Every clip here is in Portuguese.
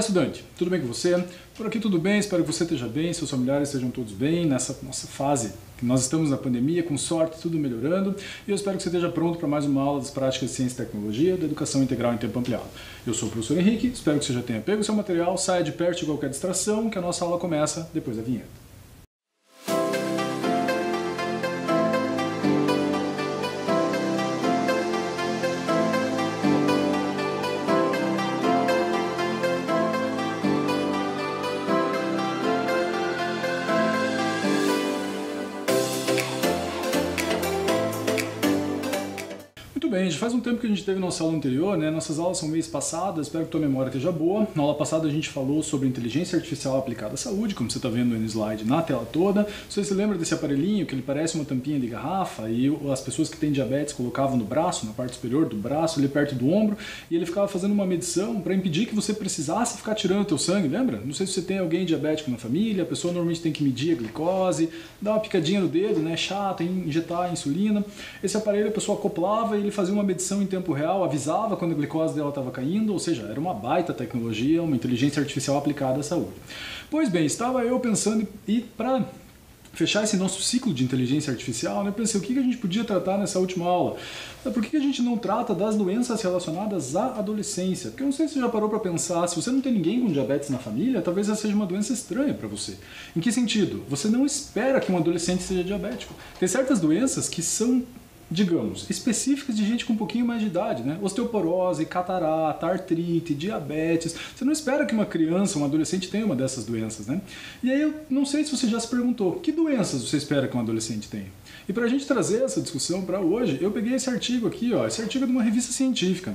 Olá, estudante, tudo bem com você? Por aqui tudo bem, espero que você esteja bem, seus familiares estejam todos bem nessa nossa fase que nós estamos na pandemia, com sorte, tudo melhorando, e eu espero que você esteja pronto para mais uma aula das práticas de ciência e tecnologia da educação integral em tempo ampliado. Eu sou o professor Henrique, espero que você já tenha pego o seu material, saia de perto de qualquer distração, que a nossa aula começa depois da vinheta. Bem, já faz um tempo que a gente teve nossa aula anterior, né? Nossas aulas são mês passadas, espero que tua memória esteja boa. Na aula passada a gente falou sobre inteligência artificial aplicada à saúde, como você está vendo no slide na tela toda. Você se lembra desse aparelhinho que ele parece uma tampinha de garrafa e as pessoas que têm diabetes colocavam no braço, na parte superior do braço, ali perto do ombro, e ele ficava fazendo uma medição para impedir que você precisasse ficar tirando o teu sangue, lembra? Não sei se você tem alguém diabético na família, a pessoa normalmente tem que medir a glicose, dar uma picadinha no dedo, né? Chato, injetar a insulina. Esse aparelho a pessoa acoplava e ele fazia uma medição em tempo real, avisava quando a glicose dela estava caindo, ou seja, era uma baita tecnologia, uma inteligência artificial aplicada à saúde. Pois bem, estava eu pensando e para fechar esse nosso ciclo de inteligência artificial, eu pensei, o que a gente podia tratar nessa última aula? Por que a gente não trata das doenças relacionadas à adolescência? Porque eu não sei se você já parou para pensar, se você não tem ninguém com diabetes na família, talvez essa seja uma doença estranha para você. Em que sentido? Você não espera que um adolescente seja diabético. Tem certas doenças que são, digamos, específicas de gente com um pouquinho mais de idade, né? Osteoporose, catarata, artrite, diabetes. Você não espera que uma criança, um adolescente tenha uma dessas doenças, né? E aí eu não sei se você já se perguntou, que doenças você espera que um adolescente tenha? E para a gente trazer essa discussão para hoje, eu peguei esse artigo aqui, ó, esse artigo é de uma revista científica.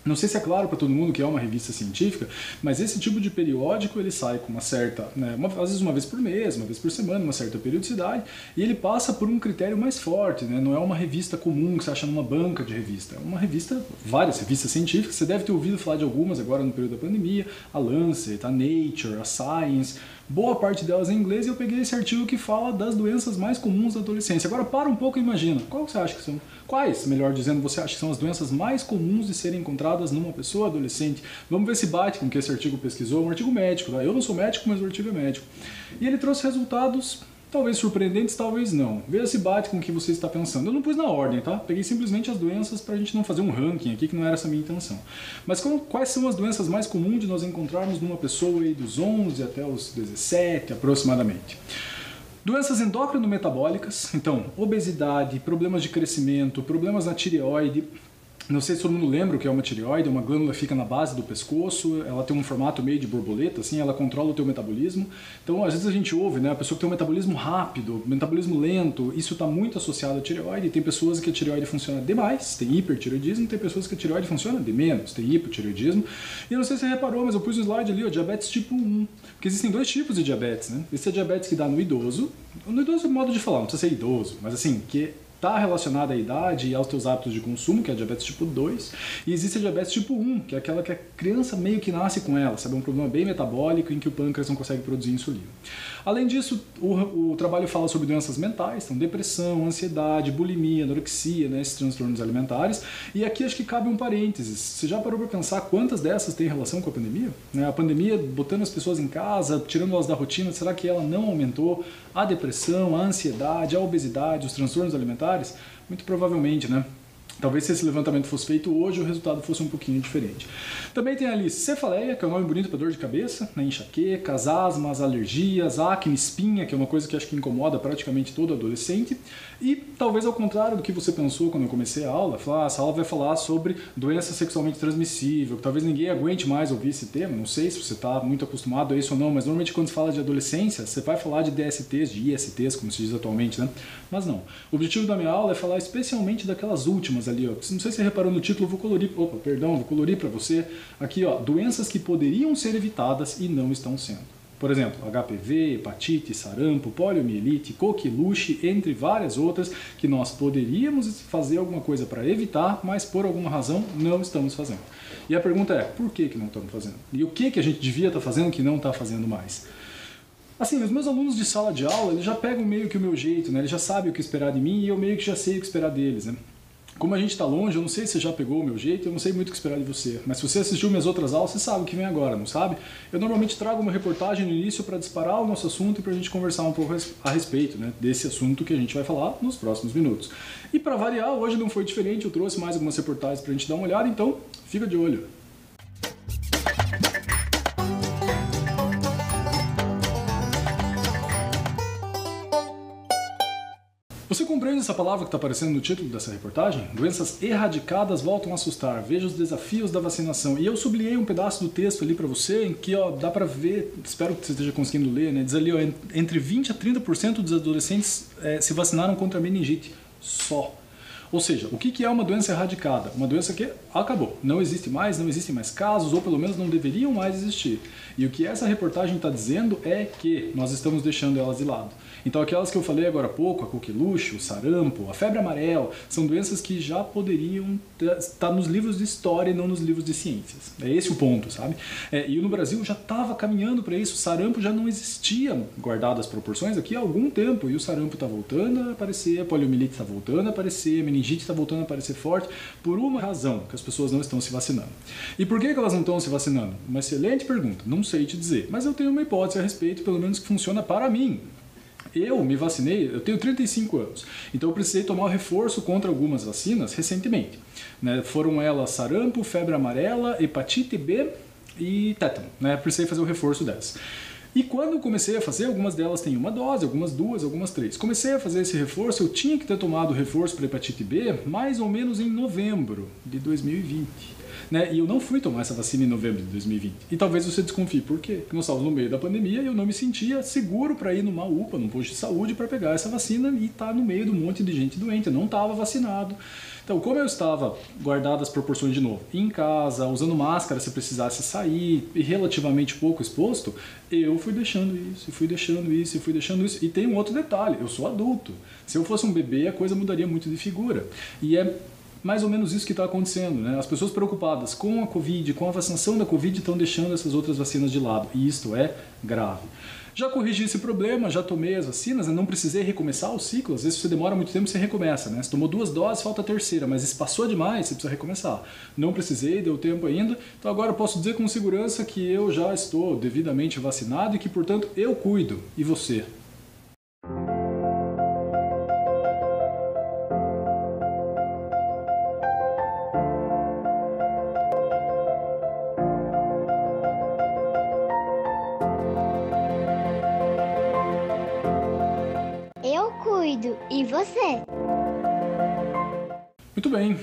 Não sei se é claro para todo mundo que é uma revista científica, mas esse tipo de periódico ele sai com uma certa, né, às vezes uma vez por mês, uma vez por semana, uma certa periodicidade, e ele passa por um critério mais forte, né? Não é uma revista comum que você acha numa banca de revista, é uma revista, várias revistas científicas, você deve ter ouvido falar de algumas agora no período da pandemia, a Lancet, a Nature, a Science, boa parte delas em inglês, e eu peguei esse artigo que fala das doenças mais comuns da adolescência. Agora para um pouco e imagina, qual você acha que são? Quais, melhor dizendo, você acha que são as doenças mais comuns de serem encontradas numa pessoa adolescente? Vamos ver se bate com o que esse artigo pesquisou, um artigo médico, tá? Eu não sou médico, mas o artigo é médico. E ele trouxe resultados talvez surpreendentes, talvez não. Veja se bate com o que você está pensando. Eu não pus na ordem, tá? Peguei simplesmente as doenças para a gente não fazer um ranking aqui, que não era essa a minha intenção. Mas quais são as doenças mais comuns de nós encontrarmos numa pessoa aí dos 11 até os 17 aproximadamente? Doenças endócrino-metabólicas, então obesidade, problemas de crescimento, problemas na tireoide. Não sei se todo mundo lembra o que é uma tireoide, uma glândula que fica na base do pescoço, ela tem um formato meio de borboleta, assim, ela controla o teu metabolismo. Então, às vezes a gente ouve, né, a pessoa que tem um metabolismo rápido, metabolismo lento, isso está muito associado à tireoide. Tem pessoas que a tireoide funciona demais, tem hipertireoidismo, tem pessoas que a tireoide funciona de menos, tem hipotireoidismo. E eu não sei se você reparou, mas eu pus no slide ali, ó, diabetes tipo 1, porque existem dois tipos de diabetes, né? Esse é diabetes que dá no idoso é um modo de falar, não precisa ser idoso, mas assim, que está relacionado à idade e aos teus hábitos de consumo, que é a diabetes tipo 2, e existe a diabetes tipo 1, que é aquela que a criança meio que nasce com ela, sabe? Um problema bem metabólico em que o pâncreas não consegue produzir insulina. Além disso, o trabalho fala sobre doenças mentais, então depressão, ansiedade, bulimia, anorexia, né, esses transtornos alimentares, e aqui acho que cabe um parênteses. Você já parou para pensar quantas dessas têm relação com a pandemia? A pandemia botando as pessoas em casa, tirando elas da rotina, será que ela não aumentou a depressão, a ansiedade, a obesidade, os transtornos alimentares? Muito provavelmente, né? Talvez se esse levantamento fosse feito hoje, o resultado fosse um pouquinho diferente. Também tem ali cefaleia, que é um nome bonito para dor de cabeça, né? Enxaquecas, asmas, alergias, acne, espinha, que é uma coisa que acho que incomoda praticamente todo adolescente. E talvez ao contrário do que você pensou quando eu comecei a aula, essa aula vai falar sobre doença sexualmente transmissível, que talvez ninguém aguente mais ouvir esse tema, não sei se você está muito acostumado a isso ou não, mas normalmente quando se fala de adolescência, você vai falar de DSTs, de ISTs, como se diz atualmente, né? Mas não. O objetivo da minha aula é falar especialmente daquelas últimas ali, ó. Não sei se você reparou no título, vou colorir para você aqui, ó, doenças que poderiam ser evitadas e não estão sendo. Por exemplo, HPV, hepatite, sarampo, poliomielite, coqueluche, entre várias outras que nós poderíamos fazer alguma coisa para evitar, mas por alguma razão não estamos fazendo. E a pergunta é, por que não estamos fazendo? E o que a gente devia estar fazendo que não está fazendo mais? Assim, os meus alunos de sala de aula, eles já pegam meio que o meu jeito, né? Eles já sabem o que esperar de mim e eu meio que já sei o que esperar deles, né? Como a gente está longe, eu não sei se você já pegou o meu jeito, eu não sei muito o que esperar de você. Mas se você assistiu minhas outras aulas, você sabe o que vem agora, não sabe? Eu normalmente trago uma reportagem no início para disparar o nosso assunto e para a gente conversar um pouco a respeito, né, desse assunto que a gente vai falar nos próximos minutos. E para variar, hoje não foi diferente, eu trouxe mais algumas reportagens para a gente dar uma olhada, então fica de olho. Você compreende essa palavra que está aparecendo no título dessa reportagem? Doenças erradicadas voltam a assustar. Veja os desafios da vacinação. E eu sublinhei um pedaço do texto ali para você, em que dá para ver, espero que você esteja conseguindo ler, né? Diz ali, entre 20% a 30% dos adolescentes se vacinaram contra a meningite. Só. Ou seja, o que é uma doença erradicada? Uma doença que acabou, não existe mais, não existem mais casos, ou pelo menos não deveriam mais existir. E o que essa reportagem está dizendo é que nós estamos deixando elas de lado. Então aquelas que eu falei agora há pouco, a coqueluche, o sarampo, a febre amarela, são doenças que já poderiam estar nos livros de história e não nos livros de ciências. É esse o ponto, sabe? E no Brasil já estava caminhando para isso, o sarampo já não existia, guardado as proporções, aqui há algum tempo, e o sarampo está voltando a aparecer, a poliomielite está voltando a aparecer, a meningite está voltando a aparecer forte, por uma razão, que as pessoas não estão se vacinando. E por que elas não estão se vacinando? Uma excelente pergunta, não sei te dizer, mas eu tenho uma hipótese a respeito, pelo menos que funciona para mim. Eu me vacinei, eu tenho 35 anos, então eu precisei tomar o reforço contra algumas vacinas recentemente. Né? Foram elas sarampo, febre amarela, hepatite B e tétano. Né? Precisei fazer o reforço dessas. E quando eu comecei a fazer, algumas delas têm uma dose, algumas duas, algumas três. Comecei a fazer esse reforço, eu tinha que ter tomado o reforço para hepatite B mais ou menos em novembro de 2020. Né? E eu não fui tomar essa vacina em novembro de 2020. E talvez você desconfie por quê? Porque nós estávamos no meio da pandemia e eu não me sentia seguro para ir numa UPA, num posto de saúde, para pegar essa vacina e estar no meio de um monte de gente doente. Eu não estava vacinado. Então, como eu estava guardado as proporções de novo, em casa, usando máscara se precisasse sair e relativamente pouco exposto, eu fui deixando isso, fui deixando isso, fui deixando isso. E tem um outro detalhe, eu sou adulto. Se eu fosse um bebê, a coisa mudaria muito de figura. E é mais ou menos isso que está acontecendo, né? As pessoas preocupadas com a Covid, com a vacinação da Covid, estão deixando essas outras vacinas de lado. E isto é grave. Já corrigi esse problema, já tomei as vacinas, né? Não precisei recomeçar o ciclo. Às vezes, se você demora muito tempo, você recomeça, né? Você tomou 2 doses, falta a terceira, mas se passou demais, você precisa recomeçar. Não precisei, deu tempo ainda. Então agora eu posso dizer com segurança que eu já estou devidamente vacinado e que, portanto, eu cuido. E você? Eu cuido. E você? Muito bem.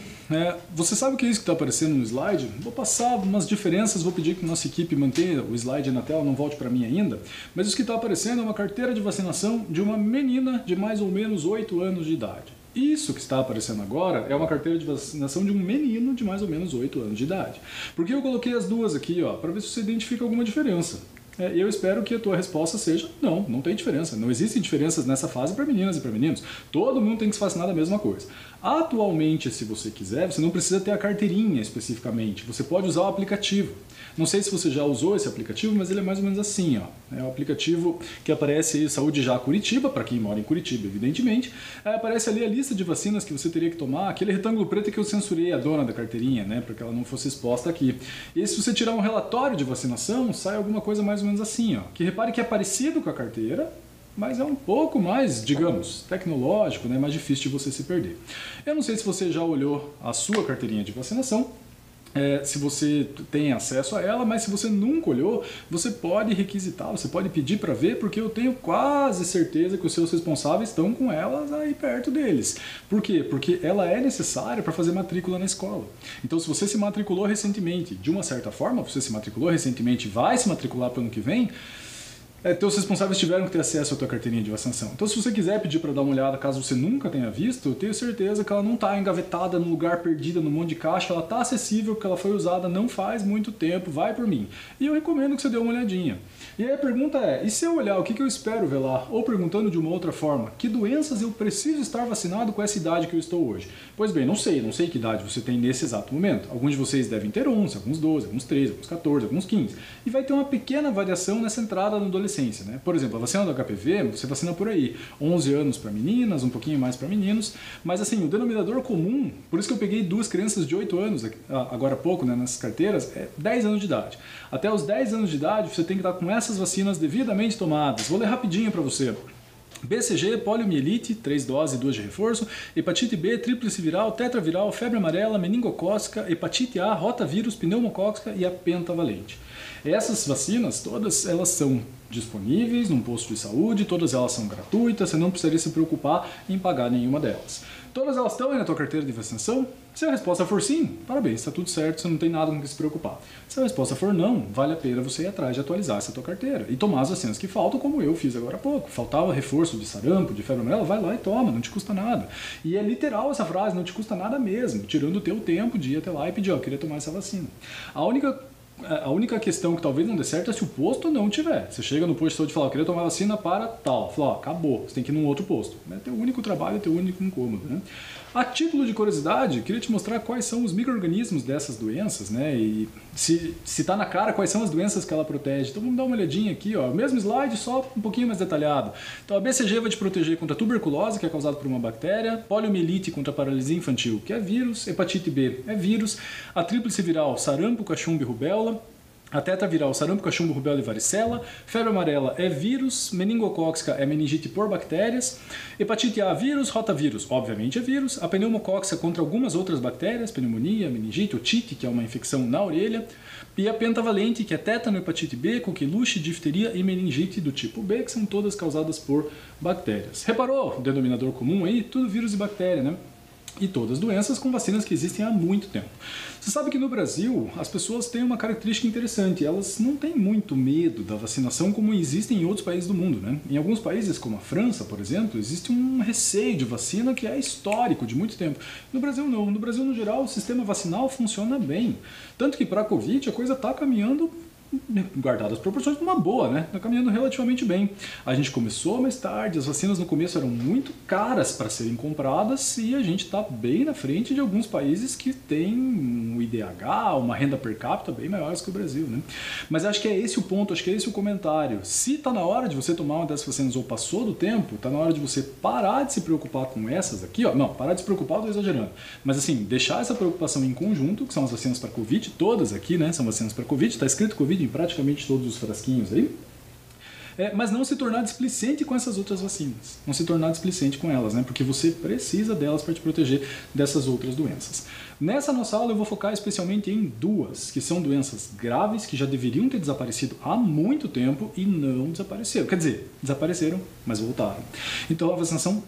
Você sabe o que é isso que está aparecendo no slide? Vou passar umas diferenças, vou pedir que a nossa equipe mantenha o slide na tela, não volte para mim ainda. Mas isso que está aparecendo é uma carteira de vacinação de uma menina de mais ou menos 8 anos de idade. Isso que está aparecendo agora é uma carteira de vacinação de um menino de mais ou menos 8 anos de idade. Por que eu coloquei as duas aqui, para ver se você identifica alguma diferença? Eu espero que a tua resposta seja não, não tem diferença. Não existem diferenças nessa fase para meninas e para meninos. Todo mundo tem que se vacinar da mesma coisa. Atualmente, se você quiser, você não precisa ter a carteirinha especificamente. Você pode usar o aplicativo. Não sei se você já usou esse aplicativo, mas ele é mais ou menos assim. É um aplicativo que aparece aí, Saúde Já Curitiba, para quem mora em Curitiba, evidentemente. Aparece ali a lista de vacinas que você teria que tomar, aquele retângulo preto que eu censurei a dona da carteirinha, né, para que ela não fosse exposta aqui. E se você tirar um relatório de vacinação, sai alguma coisa mais ou menos assim, que repare que é parecido com a carteira, mas é um pouco mais, digamos, tecnológico, né, mais difícil de você se perder. Eu não sei se você já olhou a sua carteirinha de vacinação, se você tem acesso a ela, mas se você nunca olhou, você pode requisitar, você pode pedir para ver, porque eu tenho quase certeza que os seus responsáveis estão com elas aí perto deles. Por quê? Porque ela é necessária para fazer matrícula na escola. Então, se você se matriculou recentemente, de uma certa forma, você se matriculou recentemente e vai se matricular para o ano que vem, teus responsáveis tiveram que ter acesso à tua carteirinha de vacinação. Então, se você quiser pedir para dar uma olhada, caso você nunca tenha visto, eu tenho certeza que ela não está engavetada num lugar perdida, num monte de caixa, ela está acessível, porque ela foi usada não faz muito tempo, vai por mim. E eu recomendo que você dê uma olhadinha. E aí a pergunta é, e se eu olhar, o que eu espero ver lá? Ou perguntando de uma outra forma, que doenças eu preciso estar vacinado com essa idade que eu estou hoje? Pois bem, não sei que idade você tem nesse exato momento. Alguns de vocês devem ter 11, alguns 12, alguns 13, alguns 14, alguns 15. E vai ter uma pequena variação nessa entrada no adolescente. adolescência, né? Por exemplo, a vacina do HPV, você vacina por aí, 11 anos para meninas, um pouquinho mais para meninos, mas assim, o denominador comum, por isso que eu peguei 2 crianças de 8 anos, agora há pouco, né, nessas carteiras, é 10 anos de idade. Até os 10 anos de idade, você tem que estar com essas vacinas devidamente tomadas. Vou ler rapidinho para você. BCG, poliomielite, 3 doses e 2 de reforço, hepatite B, tríplice viral, tetraviral, febre amarela, meningocócica, hepatite A, rotavírus, pneumocócica e a pentavalente. Essas vacinas, todas elas são disponíveis num posto de saúde, todas elas são gratuitas, você não precisaria se preocupar em pagar nenhuma delas. Todas elas estão aí na tua carteira de vacinação? Se a resposta for sim, parabéns, está tudo certo, você não tem nada com que se preocupar. Se a resposta for não, vale a pena você ir atrás de atualizar essa tua carteira e tomar as vacinas que faltam, como eu fiz agora há pouco. Faltava reforço de sarampo, de febre amarela, vai lá e toma, não te custa nada. E é literal essa frase, não te custa nada mesmo, tirando o teu tempo de ir até lá e pedir, ó, eu queria tomar essa vacina. A única questão que talvez não dê certo é se o posto não tiver. Você chega no posto de saúde e fala, eu queria tomar vacina para tal. Fala, ó, acabou, você tem que ir num outro posto. É teu único trabalho, teu único incômodo, né? A título de curiosidade, queria te mostrar quais são os micro-organismos dessas doenças, né? E se tá na cara quais são as doenças que ela protege. Então vamos dar uma olhadinha aqui, ó. O mesmo slide, só um pouquinho mais detalhado. Então a BCG vai te proteger contra a tuberculose, que é causada por uma bactéria, poliomielite contra a paralisia infantil, que é vírus, hepatite B é vírus, a tríplice viral, sarampo, cachumba e rubéola, a tetraviral, sarampo, cachumba, rubéola e varicela, febre amarela é vírus, meningocócica é meningite por bactérias, hepatite A vírus, rotavírus, obviamente é vírus, a pneumocócica contra algumas outras bactérias, pneumonia, meningite, otite, que é uma infecção na orelha, e a pentavalente, que é tétano, hepatite B, coqueluche, difteria e meningite do tipo B, que são todas causadas por bactérias. Reparou o denominador comum aí? Tudo vírus e bactéria, né? E todas doenças com vacinas que existem há muito tempo. Você sabe que no Brasil as pessoas têm uma característica interessante, elas não têm muito medo da vacinação como existem em outros países do mundo, né? Em alguns países, como a França, por exemplo, existe um receio de vacina que é histórico, de muito tempo. No Brasil não, no Brasil no geral o sistema vacinal funciona bem, tanto que para a Covid a coisa está caminhando, guardadas as proporções, uma boa, né? Está caminhando relativamente bem. A gente começou mais tarde, as vacinas no começo eram muito caras para serem compradas e a gente está bem na frente de alguns países que têm um IDH, uma renda per capita bem maiores que o Brasil, né? Mas acho que é esse o ponto, acho que é esse o comentário. Se está na hora de você tomar uma dessas vacinas ou passou do tempo, está na hora de você parar de se preocupar com essas aqui, ó. Não, parar de se preocupar, eu estou exagerando. Mas assim, deixar essa preocupação em conjunto, que são as vacinas para Covid, todas aqui, né? São vacinas para Covid, está escrito Covid em praticamente todos os frasquinhos aí, mas não se tornar displicente com essas outras vacinas, não se tornar displicente com elas, né? Porque você precisa delas para te proteger dessas outras doenças. Nessa nossa aula eu vou focar especialmente em duas, que são doenças graves, que já deveriam ter desaparecido há muito tempo e não desapareceram. Quer dizer, desapareceram, mas voltaram. Então a vacinação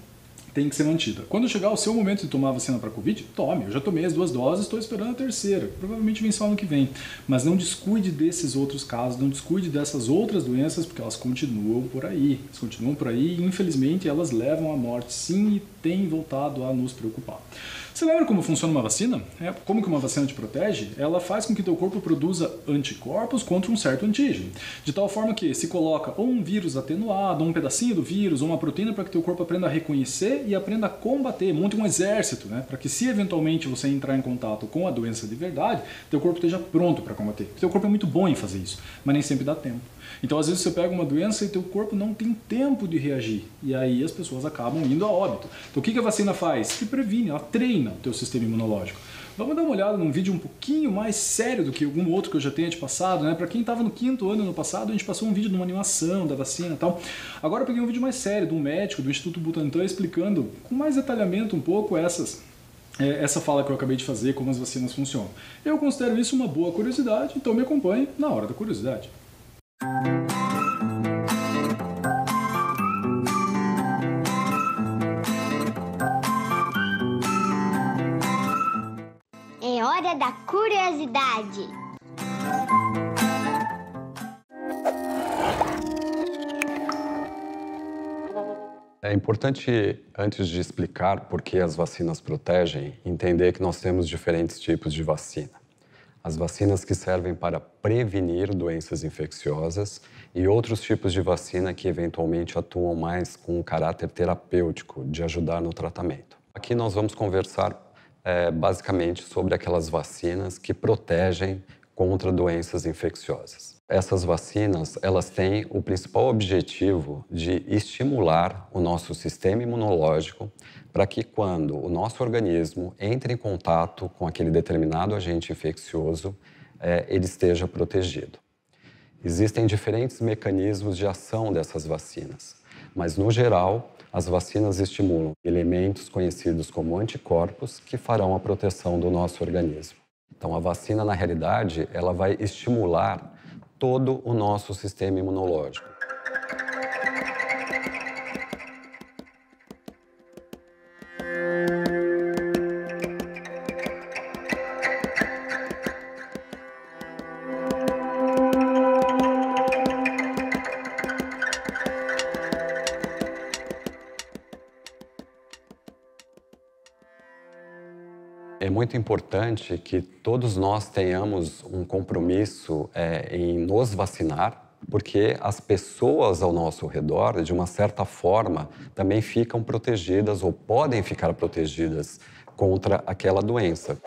tem que ser mantida. Quando chegar o seu momento de tomar a vacina para Covid, tome. Eu já tomei as 2 doses, estou esperando a terceira. Provavelmente vem só ano que vem. Mas não descuide desses outros casos, não descuide dessas outras doenças, porque elas continuam por aí. Elas continuam por aí e, infelizmente, elas levam à morte, sim, e têm voltado a nos preocupar. Você lembra como funciona uma vacina? Como que uma vacina te protege? Ela faz com que teu corpo produza anticorpos contra um certo antígeno. De tal forma que se coloca ou um vírus atenuado, ou um pedacinho do vírus, ou uma proteína para que teu corpo aprenda a reconhecer e aprenda a combater, monte um exército, né? Para que se eventualmente você entrar em contato com a doença de verdade, teu corpo esteja pronto para combater. Teu corpo é muito bom em fazer isso, mas nem sempre dá tempo. Então, às vezes, você pega uma doença e teu corpo não tem tempo de reagir. E aí as pessoas acabam indo a óbito. Então, o que a vacina faz? Que previne, ela treina o teu sistema imunológico. Vamos dar uma olhada num vídeo um pouquinho mais sério do que algum outro que eu já tenha te passado, né? Para quem estava no 5º ano no passado, a gente passou um vídeo de uma animação da vacina e tal. Agora eu peguei um vídeo mais sério de um médico do Instituto Butantan explicando com mais detalhamento um pouco essa fala que eu acabei de fazer, como as vacinas funcionam. Eu considero isso uma boa curiosidade, então me acompanhe na hora da curiosidade. É hora da curiosidade. É importante, antes de explicar por que as vacinas protegem, entender que nós temos diferentes tipos de vacina. As vacinas que servem para prevenir doenças infecciosas e outros tipos de vacina que eventualmente atuam mais com um caráter terapêutico, de ajudar no tratamento. Aqui nós vamos conversar basicamente sobre aquelas vacinas que protegem contra doenças infecciosas. Essas vacinas, elas têm o principal objetivo de estimular o nosso sistema imunológico para que quando o nosso organismo entre em contato com aquele determinado agente infeccioso, ele esteja protegido. Existem diferentes mecanismos de ação dessas vacinas, mas no geral, as vacinas estimulam elementos conhecidos como anticorpos que farão a proteção do nosso organismo. Então, a vacina, na realidade, ela vai estimular todo o nosso sistema imunológico. É muito importante que todos nós tenhamos um compromisso em nos vacinar, porque as pessoas ao nosso redor, de uma certa forma, também ficam protegidas ou podem ficar protegidas contra aquela doença.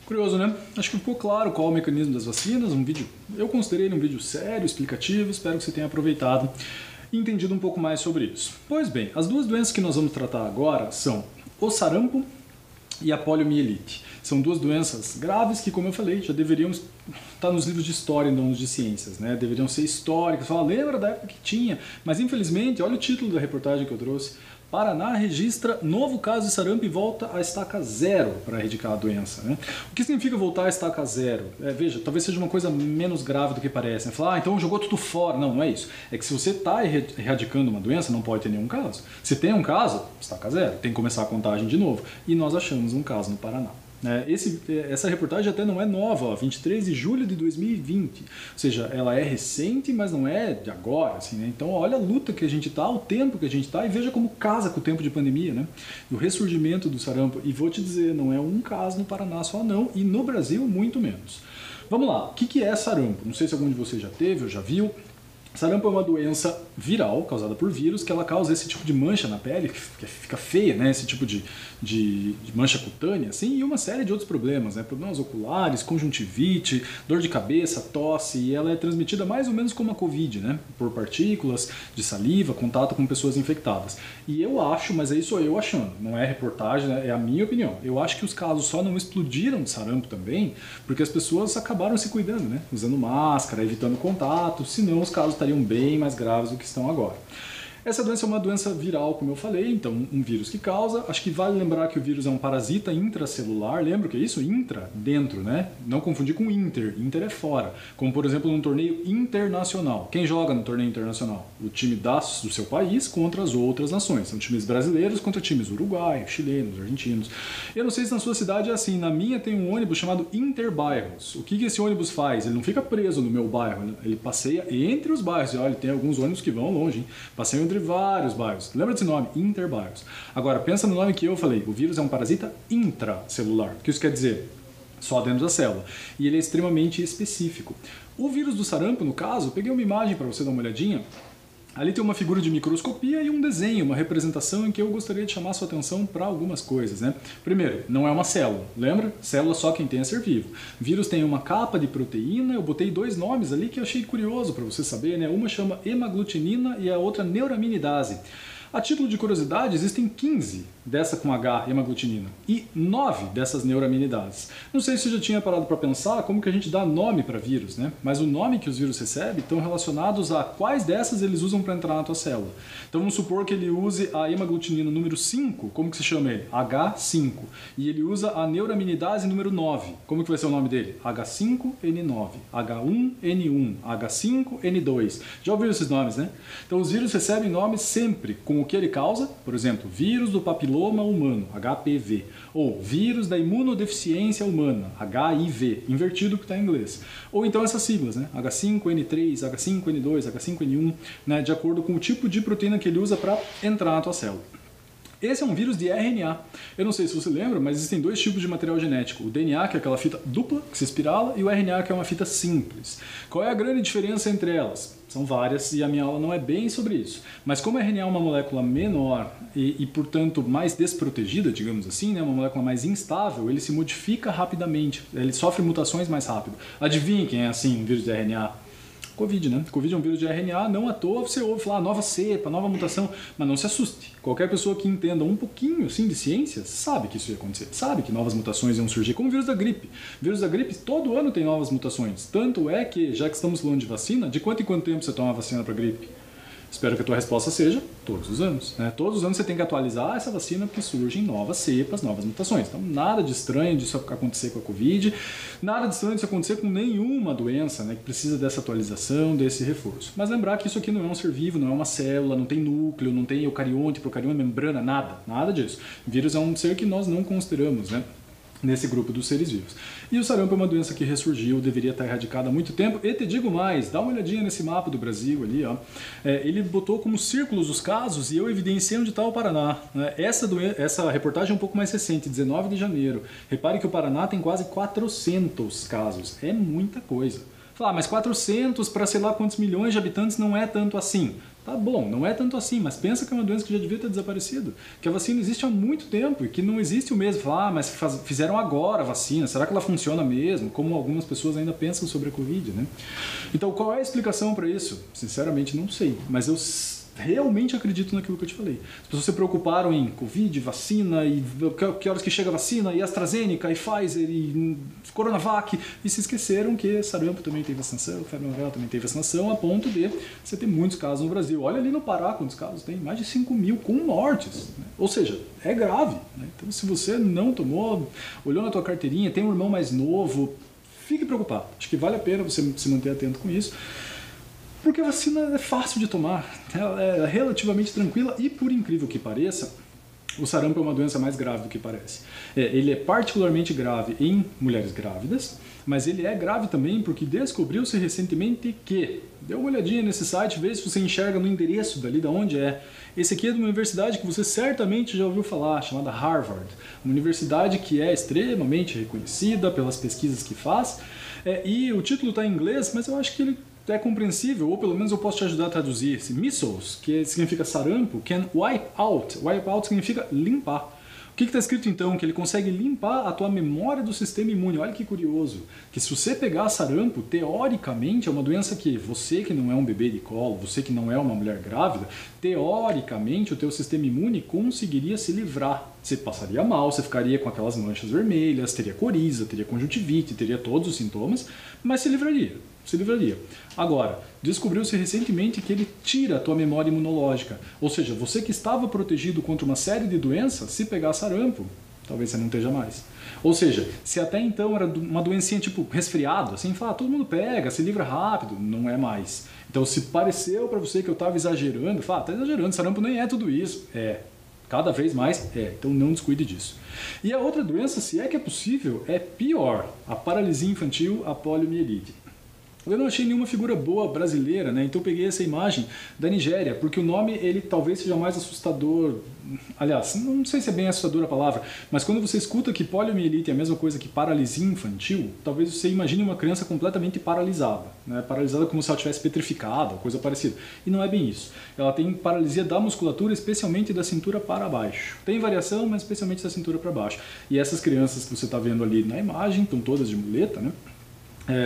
Curioso, né? Acho que ficou claro qual é o mecanismo das vacinas, eu considerei ele um vídeo sério, explicativo, espero que você tenha aproveitado e entendido um pouco mais sobre isso. Pois bem, as duas doenças que nós vamos tratar agora são o sarampo e a poliomielite. São duas doenças graves que, como eu falei, já deveriam estar nos livros de história e não nos de ciências, né? Deveriam ser históricas, lembra da época que tinha, mas infelizmente, olha o título da reportagem que eu trouxe, Paraná registra novo caso de sarampo e volta à estaca zero para erradicar a doença. Né? O que significa voltar à estaca zero? Veja, talvez seja uma coisa menos grave do que parece. Né? Falar, então jogou tudo fora. Não, não é isso. É que se você está erradicando uma doença, não pode ter nenhum caso. Se tem um caso, estaca zero. Tem que começar a contagem de novo. E nós achamos um caso no Paraná. Essa reportagem até não é nova, 23 de julho de 2020, ou seja, ela é recente, mas não é de agora, assim, né? Então olha a luta que a gente está, o tempo que a gente está, e veja como casa com o tempo de pandemia, né? E o ressurgimento do sarampo, e vou te dizer, não é um caso no Paraná só não, e no Brasil muito menos. Vamos lá, o que é sarampo? Não sei se algum de vocês já teve ou já viu. Sarampo é uma doença viral causada por vírus que ela causa esse tipo de mancha na pele, que fica feia, né? Esse tipo de mancha cutânea, assim, e uma série de outros problemas, né? Problemas oculares, conjuntivite, dor de cabeça, tosse, e ela é transmitida mais ou menos como a Covid, né? Por partículas de saliva, contato com pessoas infectadas. E eu acho, mas aí sou eu achando, não é reportagem, né? É a minha opinião. Eu acho que os casos só não explodiram de sarampo também porque as pessoas acabaram se cuidando, né? Usando máscara, evitando contato, senão os casos estariam bem mais graves do que estão agora. Essa doença é uma doença viral, como eu falei, então um vírus que causa. Acho que vale lembrar que o vírus é um parasita intracelular. Lembra o que é isso? Intra, dentro, né? Não confundir com inter. Inter é fora. Como, por exemplo, num torneio internacional. Quem joga no torneio internacional? O time do seu país contra as outras nações. São times brasileiros contra times uruguaios, chilenos, argentinos. Eu não sei se na sua cidade é assim. Na minha tem um ônibus chamado Interbairros. O que esse ônibus faz? Ele não fica preso no meu bairro. Ele passeia entre os bairros. E olha, tem alguns ônibus que vão longe, hein? Passeiam entre vários bairros. Lembra desse nome? Interbairros. Agora, pensa no nome que eu falei. O vírus é um parasita intracelular. O que isso quer dizer? Só dentro da célula. E ele é extremamente específico. O vírus do sarampo, no caso, peguei uma imagem para você dar uma olhadinha. Ali tem uma figura de microscopia e um desenho, uma representação em que eu gostaria de chamar sua atenção para algumas coisas, né? Primeiro, não é uma célula, lembra? Célula só quem tem é ser vivo. Vírus tem uma capa de proteína, eu botei dois nomes ali que eu achei curioso para você saber, né? Uma chama hemaglutinina e a outra neuraminidase. A título de curiosidade, existem 15 dessa com H, hemaglutinina, e 9 dessas neuraminidases. Não sei se você já tinha parado para pensar como que a gente dá nome para vírus, né? Mas o nome que os vírus recebem estão relacionados a quais dessas eles usam para entrar na tua célula. Então vamos supor que ele use a hemaglutinina número 5, como que se chama ele? H5. E ele usa a neuraminidase número 9. Como que vai ser o nome dele? H5N9, H1N1, H5N2. Já ouviram esses nomes, né? Então os vírus recebem nomes sempre com o que ele causa, por exemplo, vírus do papiloma humano, HPV, ou vírus da imunodeficiência humana, HIV, invertido que está em inglês. Ou então essas siglas, né? H5N3, H5N2, H5N1, né? De acordo com o tipo de proteína que ele usa para entrar na tua célula. Esse é um vírus de RNA. Eu não sei se você lembra, mas existem dois tipos de material genético. O DNA, que é aquela fita dupla, que se espirala, e o RNA, que é uma fita simples. Qual é a grande diferença entre elas? São várias e a minha aula não é bem sobre isso. Mas como o RNA é uma molécula menor e portanto, mais desprotegida, digamos assim, né, uma molécula mais instável, ele se modifica rapidamente, ele sofre mutações mais rápido. Adivinha quem é assim, um vírus de RNA? Covid, né? Covid é um vírus de RNA, não à toa você ouve falar nova cepa, nova mutação, mas não se assuste. Qualquer pessoa que entenda um pouquinho assim, de ciência sabe que isso ia acontecer, sabe que novas mutações iam surgir, como o vírus da gripe. O vírus da gripe todo ano tem novas mutações, tanto é que, já que estamos falando de vacina, de quanto em quanto tempo você toma a vacina para gripe? Espero que a tua resposta seja todos os anos. Né? Todos os anos você tem que atualizar essa vacina porque surgem novas cepas, novas mutações. Então, nada de estranho disso acontecer com a Covid, nada de estranho disso acontecer com nenhuma doença, né, que precisa dessa atualização, desse reforço. Mas lembrar que isso aqui não é um ser vivo, não é uma célula, não tem núcleo, não tem eucarionte, procariota, membrana, nada disso. O vírus é um ser que nós não consideramos, né, nesse grupo dos seres vivos. E o sarampo é uma doença que ressurgiu, deveria estar erradicada há muito tempo, e te digo mais, dá uma olhadinha nesse mapa do Brasil ali, ó. Ele botou como círculos os casos e eu evidenciei onde está o Paraná. Né? Essa reportagem é um pouco mais recente, 19 de janeiro. Repare que o Paraná tem quase 400 casos, é muita coisa. Falar, mas 400 para sei lá quantos milhões de habitantes não é tanto assim. Tá bom, não é tanto assim, mas pensa que é uma doença que já devia ter desaparecido, que a vacina existe há muito tempo e que não existe o mesmo. Falar, mas fizeram agora a vacina, será que ela funciona mesmo? Como algumas pessoas ainda pensam sobre a Covid, né? Então, qual é a explicação para isso? Sinceramente, não sei, mas eu realmente acredito naquilo que eu te falei. As pessoas se preocuparam em Covid, vacina, e que horas que chega a vacina, e AstraZeneca, e Pfizer, e Coronavac, e se esqueceram que sarampo também tem vacinação, febre amarela também tem vacinação, a ponto de você ter muitos casos no Brasil. Olha ali no Pará quantos casos tem, mais de 5 mil com mortes. Né? Ou seja, é grave. Né? Então, se você não tomou, olhou na tua carteirinha, tem um irmão mais novo, fique preocupado. Acho que vale a pena você se manter atento com isso. Porque a vacina é fácil de tomar, ela é relativamente tranquila e, por incrível que pareça, o sarampo é uma doença mais grave do que parece. Ele é particularmente grave em mulheres grávidas, mas ele é grave também porque descobriu-se recentemente que, dê uma olhadinha nesse site, vê se você enxerga no endereço dali de onde é. Esse aqui é de uma universidade que você certamente já ouviu falar, chamada Harvard. Uma universidade que é extremamente reconhecida pelas pesquisas que faz. E o título está em inglês, mas eu acho que ele é compreensível, ou pelo menos eu posso te ajudar a traduzir. Measles, que significa sarampo, can wipe out. Wipe out significa limpar. O que está escrito então? Que ele consegue limpar a tua memória do sistema imune. Olha que curioso. Que se você pegar sarampo, teoricamente é uma doença que você que não é um bebê de colo, você que não é uma mulher grávida, teoricamente o teu sistema imune conseguiria se livrar. Você passaria mal, você ficaria com aquelas manchas vermelhas, teria coriza, teria conjuntivite, teria todos os sintomas, mas se livraria. Agora, descobriu-se recentemente que ele tira a tua memória imunológica. Ou seja, você que estava protegido contra uma série de doenças, se pegar sarampo, talvez você não esteja mais. Ou seja, se até então era uma doencinha tipo resfriado, assim, fala, todo mundo pega, se livra rápido, não é mais. Então, se pareceu para você que eu estava exagerando, fala, tá exagerando, sarampo nem é tudo isso. Cada vez mais então não descuide disso. E a outra doença, se é que é possível, é pior, a paralisia infantil, a poliomielite. Eu não achei nenhuma figura boa brasileira, né? Então eu peguei essa imagem da Nigéria, porque o nome ele talvez seja mais assustador. Aliás, não sei se é bem assustadora a palavra, mas quando você escuta que poliomielite é a mesma coisa que paralisia infantil, talvez você imagine uma criança completamente paralisada, né? Paralisada como se ela tivesse petrificada, coisa parecida. E não é bem isso. Ela tem paralisia da musculatura, especialmente da cintura para baixo. Tem variação, mas especialmente da cintura para baixo. E essas crianças que você está vendo ali na imagem, estão todas de muleta, né?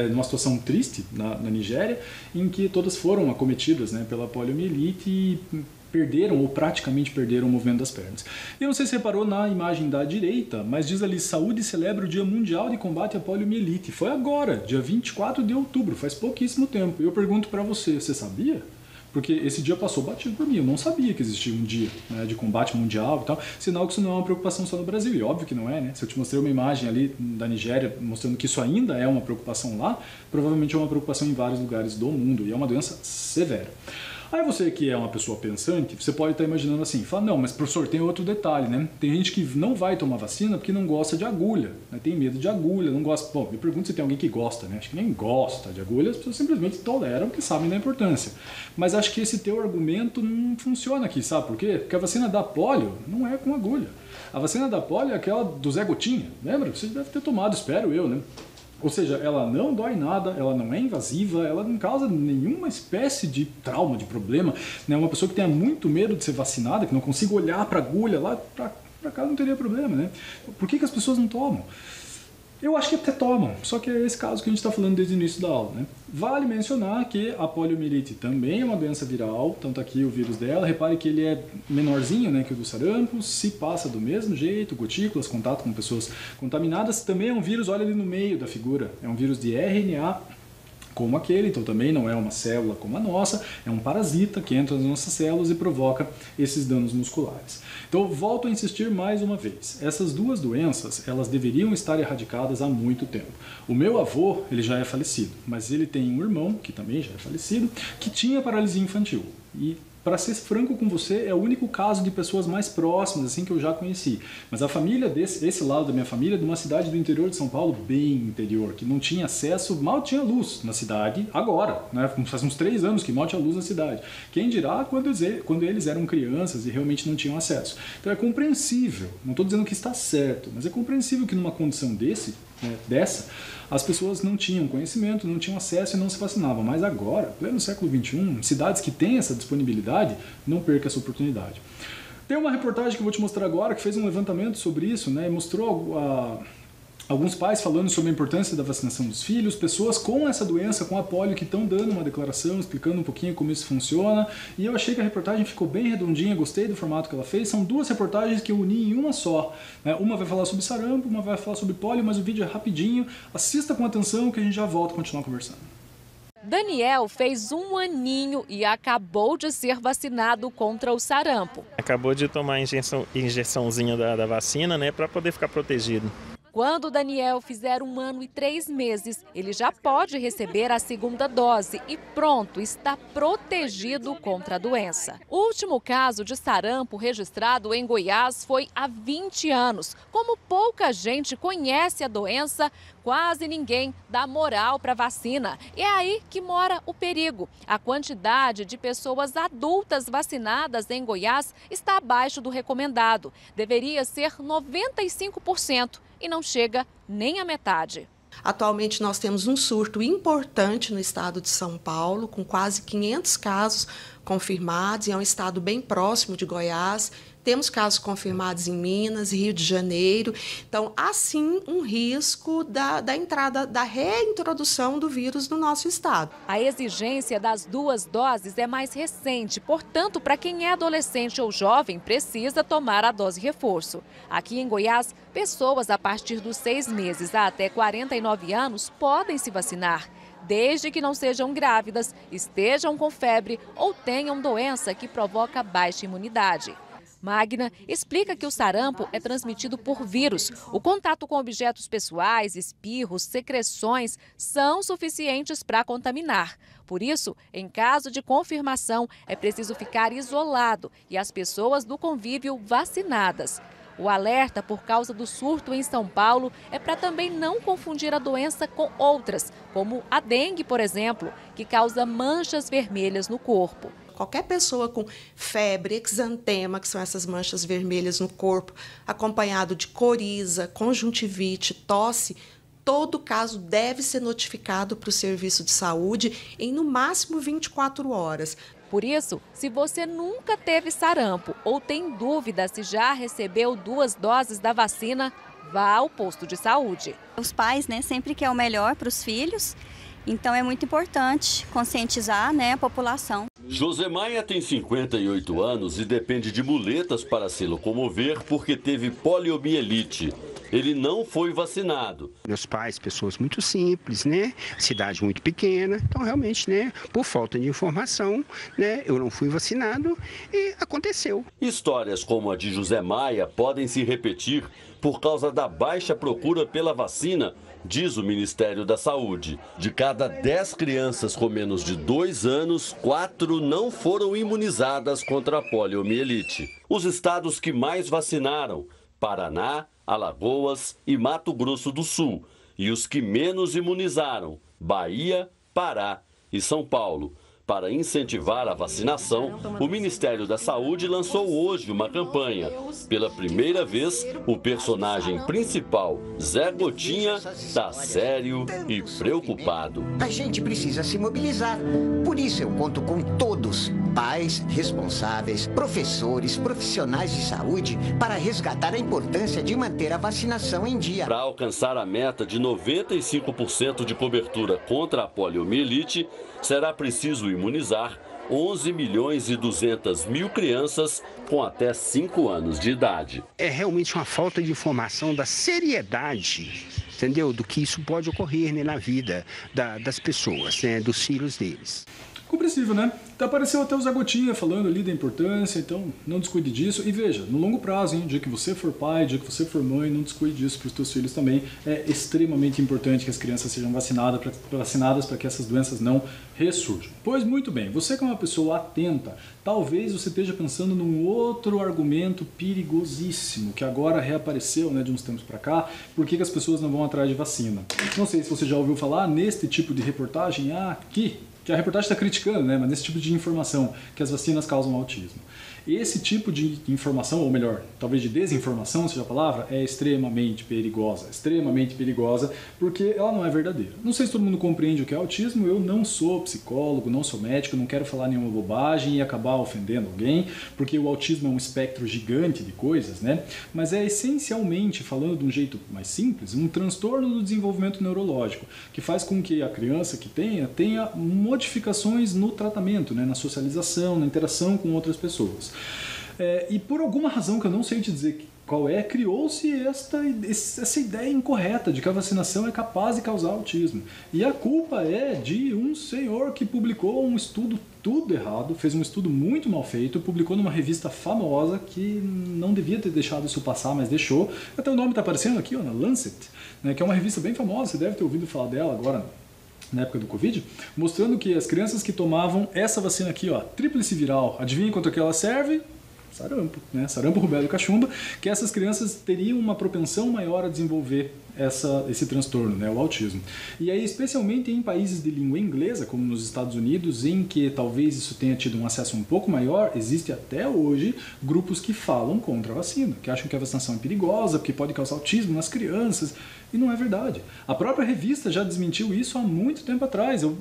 Numa situação triste na Nigéria, em que todas foram acometidas, né, pela poliomielite e perderam ou praticamente perderam o movimento das pernas. E eu não sei se reparou na imagem da direita, mas diz ali, saúde celebra o Dia Mundial de Combate à Poliomielite. Foi agora, dia 24 de outubro, faz pouquíssimo tempo. E eu pergunto para você, você sabia? Porque esse dia passou batido por mim, eu não sabia que existia um dia, né, de combate mundial e tal, sinal que isso não é uma preocupação só no Brasil, e óbvio que não é, né? Se eu te mostrei uma imagem ali da Nigéria mostrando que isso ainda é uma preocupação lá, provavelmente é uma preocupação em vários lugares do mundo, e é uma doença severa. Aí você que é uma pessoa pensante, você pode estar imaginando assim, fala, não, mas professor, tem outro detalhe, né? Tem gente que não vai tomar vacina porque não gosta de agulha, né? Tem medo de agulha, não gosta... Bom, me pergunto se tem alguém que gosta, né? Acho que nem gosta de agulha, as pessoas simplesmente toleram porque sabem da importância. Mas acho que esse teu argumento não funciona aqui, sabe por quê? Porque a vacina da polio não é com agulha. A vacina da polio é aquela do Zé Gotinha, lembra? Você deve ter tomado, espero eu, né? Ou seja, ela não dói nada, ela não é invasiva, ela não causa nenhuma espécie de trauma, de problema. Né? Uma pessoa que tenha muito medo de ser vacinada, que não consiga olhar para a agulha lá para cá, não teria problema, né? Por que as pessoas não tomam? Eu acho que até tomam, só que é esse caso que a gente está falando desde o início da aula, né? Vale mencionar que a poliomielite também é uma doença viral, tanto aqui o vírus dela, repare que ele é menorzinho, né, que o do sarampo, se passa do mesmo jeito, gotículas, contato com pessoas contaminadas, também é um vírus, olha ali no meio da figura, é um vírus de RNA, como aquele, então também não é uma célula como a nossa, é um parasita que entra nas nossas células e provoca esses danos musculares. Então, volto a insistir mais uma vez, essas duas doenças, elas deveriam estar erradicadas há muito tempo. O meu avô, ele já é falecido, mas ele tem um irmão, que também já é falecido, que tinha paralisia infantil. E, para ser franco com você, é o único caso de pessoas mais próximas assim que eu já conheci. Mas a família esse lado da minha família é de uma cidade do interior de São Paulo, bem interior, que não tinha acesso, mal tinha luz na cidade agora, né? Faz uns 3 anos que mal tinha luz na cidade. Quem dirá quando eles eram crianças e realmente não tinham acesso. Então é compreensível, não estou dizendo que está certo, mas é compreensível que numa condição dessa, as pessoas não tinham conhecimento, não tinham acesso e não se vacinavam. Mas agora, pleno século XXI, cidades que têm essa disponibilidade, não perca essa oportunidade. Tem uma reportagem que eu vou te mostrar agora que fez um levantamento sobre isso, né, e mostrou alguns pais falando sobre a importância da vacinação dos filhos, pessoas com essa doença, com a polio, que estão dando uma declaração, explicando um pouquinho como isso funciona, e eu achei que a reportagem ficou bem redondinha, gostei do formato que ela fez. São 2 reportagens que eu uni em uma só, né? Uma vai falar sobre sarampo, uma vai falar sobre polio, mas o vídeo é rapidinho, assista com atenção que a gente já volta a continuar conversando. Daniel fez 1 aninho e acabou de ser vacinado contra o sarampo. Acabou de tomar a injeçãozinha da vacina, né, para poder ficar protegido. Quando Daniel fizer 1 ano e 3 meses, ele já pode receber a 2ª dose e pronto, está protegido contra a doença. O último caso de sarampo registrado em Goiás foi há 20 anos. Como pouca gente conhece a doença, quase ninguém dá moral para a vacina. E é aí que mora o perigo. A quantidade de pessoas adultas vacinadas em Goiás está abaixo do recomendado. Deveria ser 95%. E não chega nem à metade. Atualmente nós temos um surto importante no estado de São Paulo, com quase 500 casos confirmados, e é um estado bem próximo de Goiás. Temos casos confirmados em Minas, Rio de Janeiro. Então, há sim um risco da entrada, da reintrodução do vírus no nosso estado. A exigência das 2 doses é mais recente, portanto, para quem é adolescente ou jovem, precisa tomar a dose reforço. Aqui em Goiás, pessoas a partir dos 6 meses a até 49 anos podem se vacinar, desde que não sejam grávidas, estejam com febre ou tenham doença que provoca baixa imunidade. Magna explica que o sarampo é transmitido por vírus. O contato com objetos pessoais, espirros, secreções são suficientes para contaminar. Por isso, em caso de confirmação, é preciso ficar isolado e as pessoas do convívio vacinadas. O alerta por causa do surto em São Paulo é para também não confundir a doença com outras, como a dengue, por exemplo, que causa manchas vermelhas no corpo. Qualquer pessoa com febre, exantema, que são essas manchas vermelhas no corpo, acompanhado de coriza, conjuntivite, tosse, todo caso deve ser notificado para o serviço de saúde em no máximo 24 horas. Por isso, se você nunca teve sarampo ou tem dúvida se já recebeu 2 doses da vacina, vá ao posto de saúde. Os pais, sempre querem o melhor para os filhos, então é muito importante conscientizar, a população. Josemaia tem 58 anos e depende de muletas para se locomover porque teve poliomielite. ele não foi vacinado. Meus pais, pessoas muito simples, né? Cidade muito pequena, então realmente, né, por falta de informação, né, eu não fui vacinado e aconteceu. Histórias como a de José Maia podem se repetir por causa da baixa procura pela vacina, diz o Ministério da Saúde. De cada 10 crianças com menos de 2 anos, 4 não foram imunizadas contra a poliomielite. Os estados que mais vacinaram: Paraná, Alagoas e Mato Grosso do Sul. E os que menos imunizaram: Bahia, Pará e São Paulo. Para incentivar a vacinação, o Ministério da Saúde lançou hoje uma campanha. Pela primeira vez, o personagem principal, Zé Gotinha, está sério e preocupado. A gente precisa se mobilizar. Por isso eu conto com todos, pais, responsáveis, professores, profissionais de saúde, para resgatar a importância de manter a vacinação em dia. Para alcançar a meta de 95% de cobertura contra a poliomielite, será preciso imunizar 11.200.000 crianças com até 5 anos de idade. É realmente uma falta de informação da seriedade, entendeu? Do que isso pode ocorrer, né, na vida das pessoas, né, dos filhos deles. Compreensível, né? Apareceu até o Zé Gotinha falando ali da importância, então não descuide disso. E veja, no longo prazo, hein, o dia que você for pai, o dia que você for mãe, não descuide disso para os seus filhos também. É extremamente importante que as crianças sejam vacinadas para que essas doenças não ressurjam. Pois muito bem, você que é uma pessoa atenta, talvez você esteja pensando num outro argumento perigosíssimo que agora reapareceu, né, de uns tempos para cá. Por que as pessoas não vão atrás de vacina? Não sei se você já ouviu falar neste tipo de reportagem aqui, que a reportagem está criticando, né, mas nesse tipo de informação, que as vacinas causam autismo. Esse tipo de informação, ou melhor, talvez de desinformação, seja a palavra, é extremamente perigosa, porque ela não é verdadeira. Não sei se todo mundo compreende o que é autismo, eu não sou psicólogo, não sou médico, não quero falar nenhuma bobagem e acabar ofendendo alguém, porque o autismo é um espectro gigante de coisas, né? Mas é essencialmente, falando de um jeito mais simples, um transtorno do desenvolvimento neurológico, que faz com que a criança que tenha modificações no tratamento, né? Na socialização, na interação com outras pessoas. E por alguma razão que eu não sei te dizer qual é, criou-se essa ideia incorreta de que a vacinação é capaz de causar autismo. E a culpa é de um senhor que publicou um estudo tudo errado, fez um estudo muito mal feito, publicou numa revista famosa que não devia ter deixado isso passar, mas deixou. Até o nome está aparecendo aqui, ó, na Lancet, né, que é uma revista bem famosa, você deve ter ouvido falar dela agora, na época do Covid, mostrando que as crianças que tomavam essa vacina aqui, ó, tríplice viral, adivinha quanto que ela serve? Sarampo, né? Sarampo, rubéola e cachumba, que essas crianças teriam uma propensão maior a desenvolver esse transtorno, né? O autismo. E aí, especialmente em países de língua inglesa, como nos Estados Unidos, em que talvez isso tenha tido um acesso um pouco maior, existe até hoje grupos que falam contra a vacina, que acham que a vacinação é perigosa, porque pode causar autismo nas crianças, e não é verdade. A própria revista já desmentiu isso há muito tempo atrás. Eu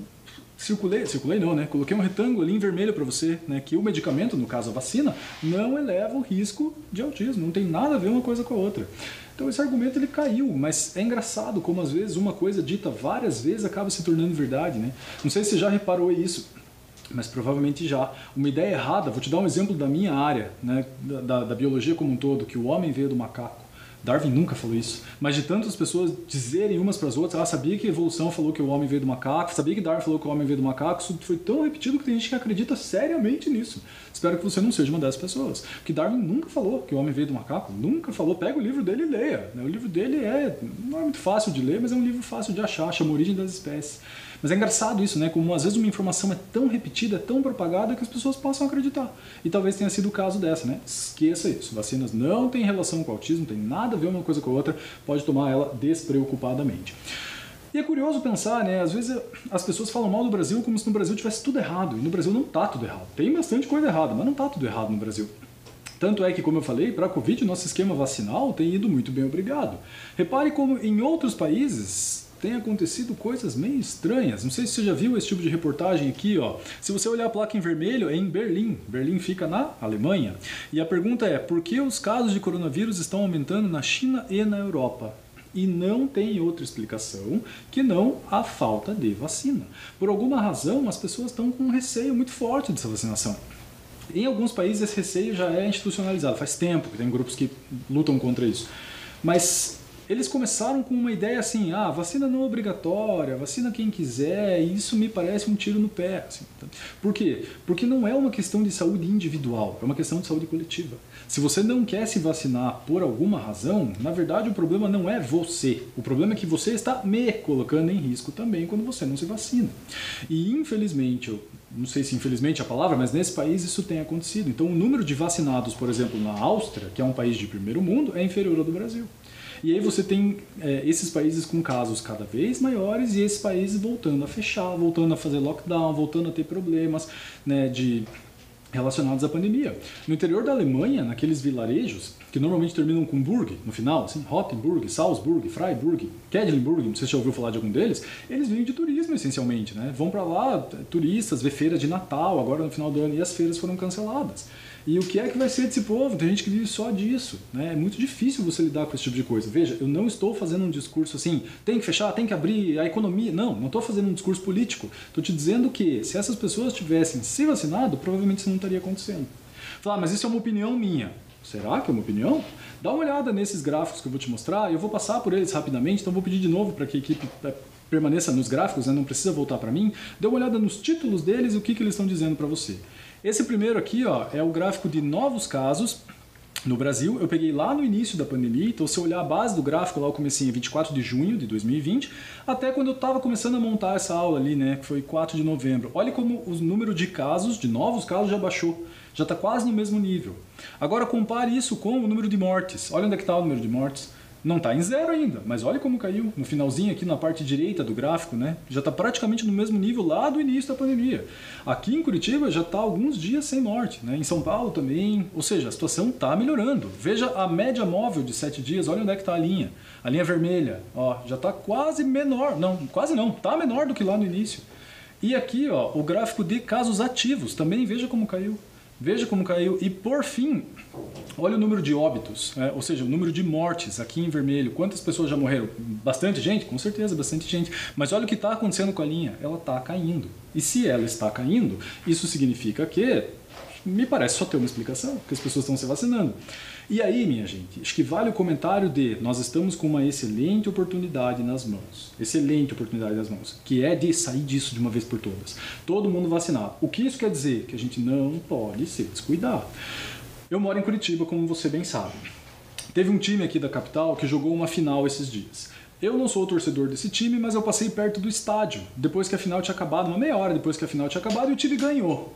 circulei não, né? Coloquei um retângulo ali em vermelho para você, né? Que o medicamento, no caso a vacina, não eleva o risco de autismo, não tem nada a ver uma coisa com a outra. Então esse argumento ele caiu, mas é engraçado como às vezes uma coisa dita várias vezes acaba se tornando verdade, né? Não sei se você já reparou isso, mas provavelmente já. Uma ideia errada, vou te dar um exemplo da minha área, né? Da biologia como um todo, que o homem veio do macaco. Darwin nunca falou isso, mas de tantas pessoas dizerem umas para as outras, sabia que a evolução falou que o homem veio do macaco, sabia que Darwin falou que o homem veio do macaco, isso foi tão repetido que tem gente que acredita seriamente nisso. Espero que você não seja uma dessas pessoas, porque Darwin nunca falou que o homem veio do macaco, nunca falou. Pega o livro dele e leia, né? O livro dele não é muito fácil de ler, mas é um livro fácil de achar, chama Origem das Espécies. Mas é engraçado isso, né? Como às vezes uma informação é tão repetida, é tão propagada que as pessoas possam acreditar. E talvez tenha sido o caso dessa, né? Esqueça isso. Vacinas não têm relação com o autismo, não tem nada a ver uma coisa com a outra, pode tomar ela despreocupadamente. E é curioso pensar, né? Às vezes as pessoas falam mal do Brasil como se no Brasil tivesse tudo errado. E no Brasil não está tudo errado. Tem bastante coisa errada, mas não está tudo errado no Brasil. Tanto é que, como eu falei, para a Covid, nosso esquema vacinal tem ido muito bem, obrigado. Repare como em outros países tem acontecido coisas meio estranhas. Não sei se você já viu esse tipo de reportagem aqui, ó. Se você olhar a placa em vermelho, é em Berlim. Berlim fica na Alemanha. E a pergunta é, por que os casos de coronavírus estão aumentando na China e na Europa? E não tem outra explicação que não a falta de vacina. Por alguma razão, as pessoas estão com um receio muito forte dessa vacinação. Em alguns países esse receio já é institucionalizado. Faz tempo que tem grupos que lutam contra isso. Mas eles começaram com uma ideia assim, vacina não obrigatória, vacina quem quiser, e isso me parece um tiro no pé. Assim. Por quê? Porque não é uma questão de saúde individual, é uma questão de saúde coletiva. Se você não quer se vacinar por alguma razão, na verdade o problema não é você, o problema é que você está me colocando em risco também quando você não se vacina. E infelizmente, eu não sei se infelizmente é a palavra, mas nesse país isso tem acontecido. Então o número de vacinados, por exemplo, na Áustria, que é um país de primeiro mundo, é inferior ao do Brasil. E aí você tem esses países com casos cada vez maiores e esses países voltando a fechar, voltando a fazer lockdown, voltando a ter problemas, né, relacionados à pandemia. No interior da Alemanha, naqueles vilarejos, que normalmente terminam com Burg no final, assim, Rottenburg, Salzburg, Freiburg, Quedlinburg, não sei se já ouviu falar de algum deles, eles vivem de turismo essencialmente, né? Vão para lá turistas, ver feira de Natal, agora no final do ano, e as feiras foram canceladas. E o que é que vai ser desse povo? Tem gente que vive só disso, né? É muito difícil você lidar com esse tipo de coisa. Veja, eu não estou fazendo um discurso assim, tem que fechar, tem que abrir a economia. Não estou fazendo um discurso político. Estou te dizendo que se essas pessoas tivessem se vacinado, provavelmente isso não estaria acontecendo. Falar, mas isso é uma opinião minha. Será que é uma opinião? Dá uma olhada nesses gráficos que eu vou te mostrar, eu vou passar por eles rapidamente, então vou pedir de novo para que a equipe permaneça nos gráficos, né? Não precisa voltar para mim. Dê uma olhada nos títulos deles e o que eles estão dizendo para você. Esse primeiro aqui, é o gráfico de novos casos no Brasil. Eu peguei lá no início da pandemia, então se eu olhar a base do gráfico, lá eu comecei em 24 de junho de 2020, até quando eu estava começando a montar essa aula ali, né, que foi 4 de novembro. Olha como o número de casos, de novos casos, já baixou. Já está quase no mesmo nível. Agora compare isso com o número de mortes. Olha onde é que está o número de mortes. Não está em zero ainda, mas olha como caiu. No finalzinho aqui na parte direita do gráfico, né? Já está praticamente no mesmo nível lá do início da pandemia. Aqui em Curitiba já está alguns dias sem morte, né? Em São Paulo também. Ou seja, a situação está melhorando. Veja a média móvel de 7 dias, olha onde é que está a linha. A linha vermelha, já está quase menor. Não, quase não, está menor do que lá no início. E aqui, o gráfico de casos ativos, também veja como caiu. Veja como caiu. E por fim, olha o número de óbitos, ou seja, o número de mortes aqui em vermelho. Quantas pessoas já morreram? Bastante gente? Com certeza, bastante gente. Mas olha o que está acontecendo com a linha. Ela está caindo. E se ela está caindo, isso significa que, me parece só ter uma explicação, que as pessoas estão se vacinando. E aí, minha gente, acho que vale o comentário de nós estamos com uma excelente oportunidade nas mãos. Excelente oportunidade nas mãos, que é de sair disso de uma vez por todas. Todo mundo vacinado. O que isso quer dizer? Que a gente não pode se descuidar. Eu moro em Curitiba, como você bem sabe. Teve um time aqui da capital que jogou uma final esses dias. Eu não sou o torcedor desse time, mas eu passei perto do estádio, depois que a final tinha acabado, uma meia hora depois que a final tinha acabado, e o time ganhou.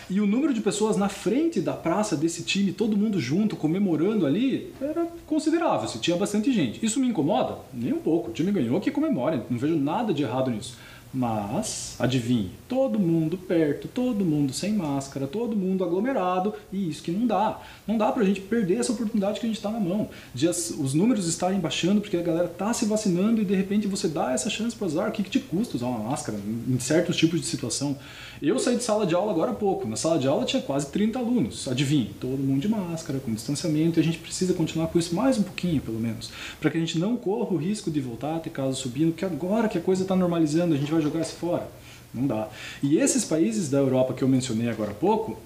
E o número de pessoas na frente da praça desse time, todo mundo junto, comemorando ali, era considerável, tinha bastante gente. Isso me incomoda? Nem um pouco, o time ganhou, que comemore, não vejo nada de errado nisso. Mas, adivinhe, todo mundo perto, todo mundo sem máscara, todo mundo aglomerado, e isso que não dá. Não dá pra gente perder essa oportunidade que a gente está na mão. Os números estarem baixando porque a galera tá se vacinando e de repente você dá essa chance pro azar. O que te custa usar uma máscara em certos tipos de situação? Eu saí de sala de aula agora há pouco. Na sala de aula tinha quase 30 alunos. Adivinhe, todo mundo de máscara, com distanciamento, e a gente precisa continuar com isso mais um pouquinho, pelo menos, para que a gente não corra o risco de voltar a ter casos subindo, que agora que a coisa está normalizando, a gente vai jogar isso fora. Não dá. E esses países da Europa que eu mencionei agora há pouco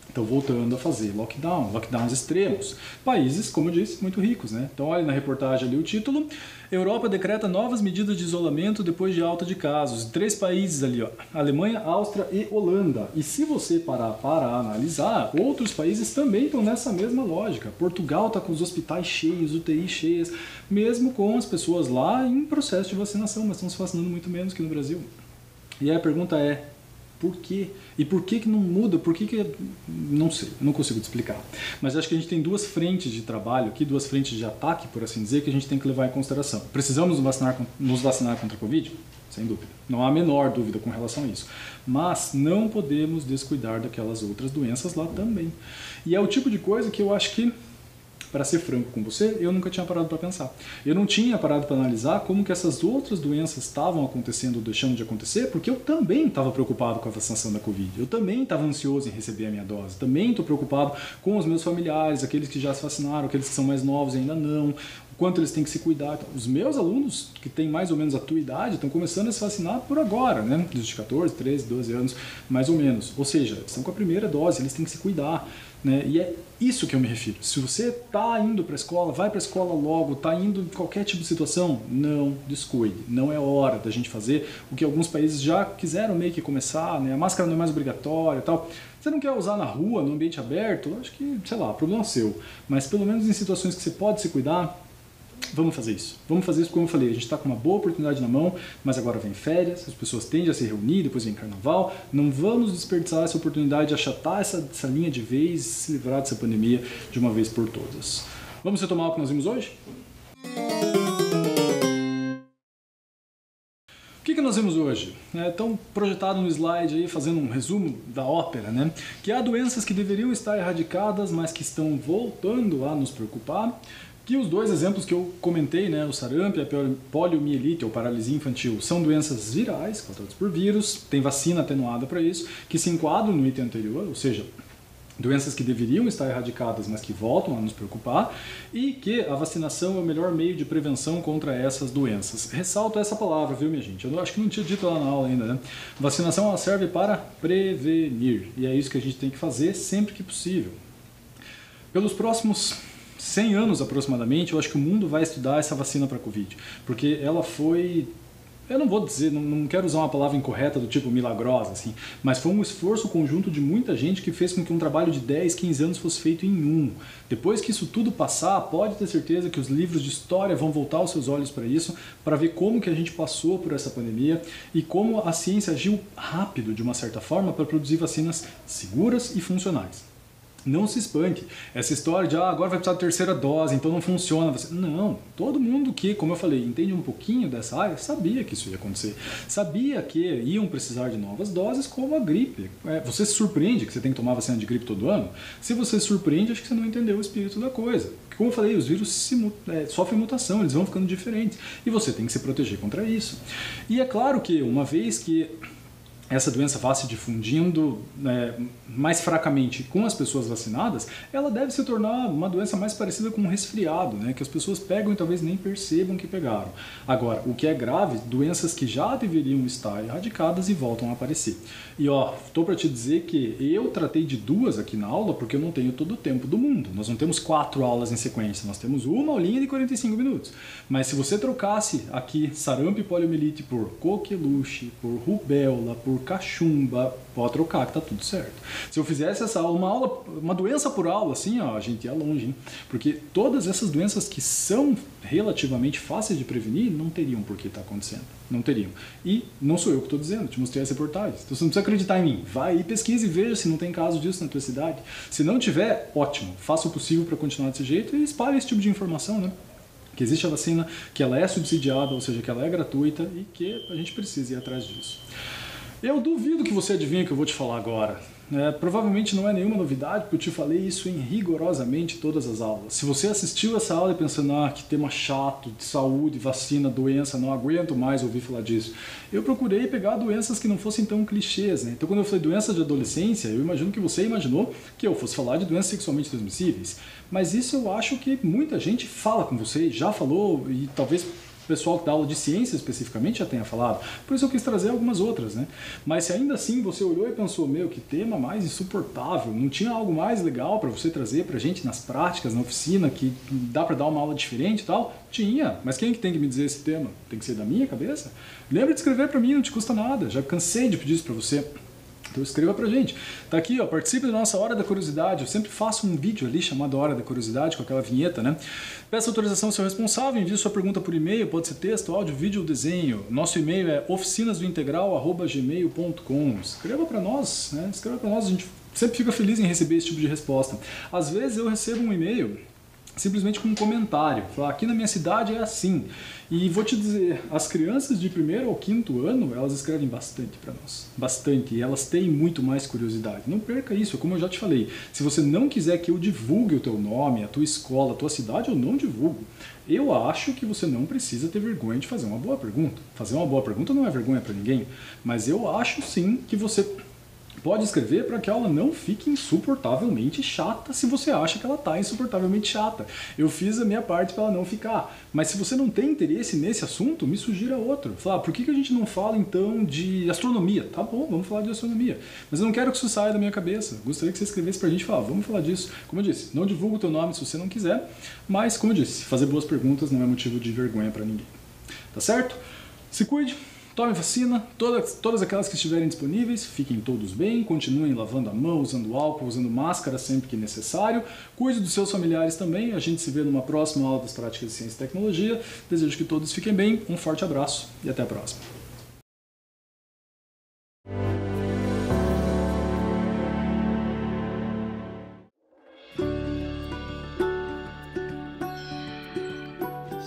estão voltando a fazer lockdowns extremos. Países, como eu disse, muito ricos, né? Então olha na reportagem ali o título: Europa decreta novas medidas de isolamento depois de alta de casos. 3 países ali, Alemanha, Áustria e Holanda. E se você parar para analisar, outros países também estão nessa mesma lógica. Portugal está com os hospitais cheios, UTI cheias, mesmo com as pessoas lá em processo de vacinação, mas estão se vacinando muito menos que no Brasil. E aí a pergunta é: por quê? E por que não muda? Por que não sei, não consigo te explicar. Mas acho que a gente tem 2 frentes de trabalho aqui, 2 frentes de ataque, por assim dizer, que a gente tem que levar em consideração. Precisamos nos vacinar contra a Covid? Sem dúvida. Não há a menor dúvida com relação a isso. Mas não podemos descuidar daquelas outras doenças lá também. E é o tipo de coisa que eu acho que, para ser franco com você, eu nunca tinha parado para pensar. Eu não tinha parado para analisar como que essas outras doenças estavam acontecendo ou deixando de acontecer, porque eu também estava preocupado com a vacinação da Covid. Eu também estava ansioso em receber a minha dose. Também estou preocupado com os meus familiares, aqueles que já se vacinaram, aqueles que são mais novos e ainda não, o quanto eles têm que se cuidar. Os meus alunos, que têm mais ou menos a tua idade, estão começando a se vacinar por agora, né? Dos 14, 13, 12 anos, mais ou menos. Ou seja, estão com a primeira dose, eles têm que se cuidar. né? E é isso que eu me refiro. Se você está indo para a escola, vai para a escola logo, está indo em qualquer tipo de situação, não descuide. Não é hora da gente fazer o que alguns países já quiseram meio que começar, né? A máscara não é mais obrigatória e tal. Você não quer usar na rua, no ambiente aberto, acho que, sei lá, problema seu. Mas pelo menos em situações que você pode se cuidar, vamos fazer isso. Vamos fazer isso, como eu falei, a gente está com uma boa oportunidade na mão, mas agora vem férias, as pessoas tendem a se reunir, depois vem carnaval. Não vamos desperdiçar essa oportunidade de achatar essa linha de vez e se livrar dessa pandemia de uma vez por todas. Vamos retomar o que nós vimos hoje? O que nós vimos hoje? Estão projetado no slide aí, fazendo um resumo da ópera, né? Que há doenças que deveriam estar erradicadas, mas que estão voltando a nos preocupar. Que os dois exemplos que eu comentei, né, o sarampo e a poliomielite ou paralisia infantil, são doenças virais, causadas por vírus, tem vacina atenuada para isso, que se enquadram no item anterior, ou seja, doenças que deveriam estar erradicadas, mas que voltam a nos preocupar, e que a vacinação é o melhor meio de prevenção contra essas doenças. Ressalto essa palavra, viu, minha gente? Eu acho que não tinha dito lá na aula ainda, né? Vacinação ela serve para prevenir, e é isso que a gente tem que fazer sempre que possível. Pelos próximos 100 anos aproximadamente, eu acho que o mundo vai estudar essa vacina para a Covid, porque ela foi... Eu não vou dizer, não quero usar uma palavra incorreta do tipo milagrosa, assim, mas foi um esforço conjunto de muita gente que fez com que um trabalho de 10, 15 anos fosse feito em um. Depois que isso tudo passar, pode ter certeza que os livros de história vão voltar os seus olhos para isso, para ver como que a gente passou por essa pandemia e como a ciência agiu rápido, de uma certa forma, para produzir vacinas seguras e funcionais. Não se espante. Essa história de agora vai precisar de terceira dose, então não funciona. Não, todo mundo que, como eu falei, entende um pouquinho dessa área, sabia que isso ia acontecer. Sabia que iam precisar de novas doses, como a gripe. Você se surpreende que você tem que tomar vacina de gripe todo ano? Se você se surpreende, acho que você não entendeu o espírito da coisa. Porque, como eu falei, os vírus sofrem mutação, eles vão ficando diferentes. E você tem que se proteger contra isso. E é claro que, uma vez que essa doença vá se difundindo mais fracamente com as pessoas vacinadas, ela deve se tornar uma doença mais parecida com um resfriado, né? Que as pessoas pegam e talvez nem percebam que pegaram. Agora, o que é grave, doenças que já deveriam estar erradicadas e voltam a aparecer. E estou para te dizer que eu tratei de 2 aqui na aula porque eu não tenho todo o tempo do mundo. Nós não temos 4 aulas em sequência, nós temos uma aulinha de 45 minutos. Mas se você trocasse aqui sarampo e poliomielite por coqueluche, por rubéola, por cachumba, pode trocar que tá tudo certo. Se eu fizesse essa aula, uma doença por aula, assim, a gente ia longe, hein? Porque todas essas doenças que são relativamente fáceis de prevenir, não teriam por que estar acontecendo. Não teriam. E não sou eu que estou dizendo, te mostrei as reportagens. Então você não precisa acreditar em mim. Vai e pesquise e veja se não tem caso disso na tua cidade. Se não tiver, ótimo. Faça o possível para continuar desse jeito e espalhe esse tipo de informação, né? Que existe a vacina, que ela é subsidiada, ou seja, que ela é gratuita e que a gente precisa ir atrás disso. Eu duvido que você adivinhe o que eu vou te falar agora. Provavelmente não é nenhuma novidade, porque eu te falei isso em rigorosamente todas as aulas. Se você assistiu essa aula e pensando, que tema chato, de saúde, vacina, doença, não aguento mais ouvir falar disso, eu procurei pegar doenças que não fossem tão clichês, né? Então quando eu falei doenças de adolescência, eu imagino que você imaginou que eu fosse falar de doenças sexualmente transmissíveis. Mas isso eu acho que muita gente fala com você, já falou, e talvez o pessoal que dá aula de ciência especificamente já tenha falado, por isso eu quis trazer algumas outras, né? Mas se ainda assim você olhou e pensou, que tema mais insuportável, não tinha algo mais legal para você trazer pra gente nas práticas, na oficina, que dá para dar uma aula diferente e tal? Tinha, mas quem que tem que me dizer esse tema? Tem que ser da minha cabeça? Lembra de escrever para mim, não te custa nada, já cansei de pedir isso para você. Então escreva pra gente. Tá aqui, participe da nossa Hora da Curiosidade. Eu sempre faço um vídeo ali chamado Hora da Curiosidade, com aquela vinheta, né? Peça autorização ao seu responsável, envie sua pergunta por e-mail, pode ser texto, áudio, vídeo ou desenho. Nosso e-mail é oficinasdointegral@gmail.com. Escreva pra nós, né? Escreva pra nós, a gente sempre fica feliz em receber esse tipo de resposta. Às vezes eu recebo um e-mail simplesmente com um comentário, falar, aqui na minha cidade é assim. E vou te dizer, as crianças de 1º ao 5º ano, elas escrevem bastante para nós. Bastante. E elas têm muito mais curiosidade. Não perca isso, como eu já te falei. Se você não quiser que eu divulgue o teu nome, a tua escola, a tua cidade, eu não divulgo. Eu acho que você não precisa ter vergonha de fazer uma boa pergunta. Fazer uma boa pergunta não é vergonha para ninguém. Mas eu acho sim que você pode escrever para que a aula não fique insuportavelmente chata se você acha que ela está insuportavelmente chata. Eu fiz a minha parte para ela não ficar. Mas se você não tem interesse nesse assunto, me sugira outro. Fala, por que a gente não fala então de astronomia? Tá bom, vamos falar de astronomia. Mas eu não quero que isso saia da minha cabeça. Gostaria que você escrevesse pra gente e falar, vamos falar disso. Como eu disse, não divulga o teu nome se você não quiser, mas como eu disse, fazer boas perguntas não é motivo de vergonha para ninguém. Tá certo? Se cuide. Tome vacina, todas aquelas que estiverem disponíveis, fiquem todos bem, continuem lavando a mão, usando álcool, usando máscara sempre que necessário. Cuide dos seus familiares também, a gente se vê numa próxima aula das práticas de ciência e tecnologia. Desejo que todos fiquem bem, um forte abraço e até a próxima.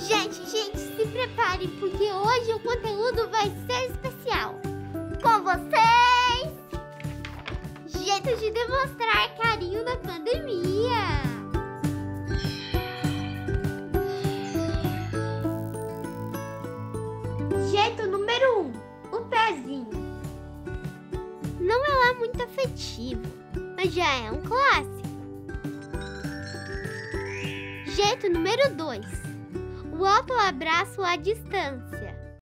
Gente, se prepare, porque hoje o conteúdo vai ser especial. Com vocês, jeito de demonstrar carinho na pandemia. Jeito número 1, o pezinho. Não é lá muito afetivo, mas já é um clássico. Jeito número 2, o amplo abraço à distância.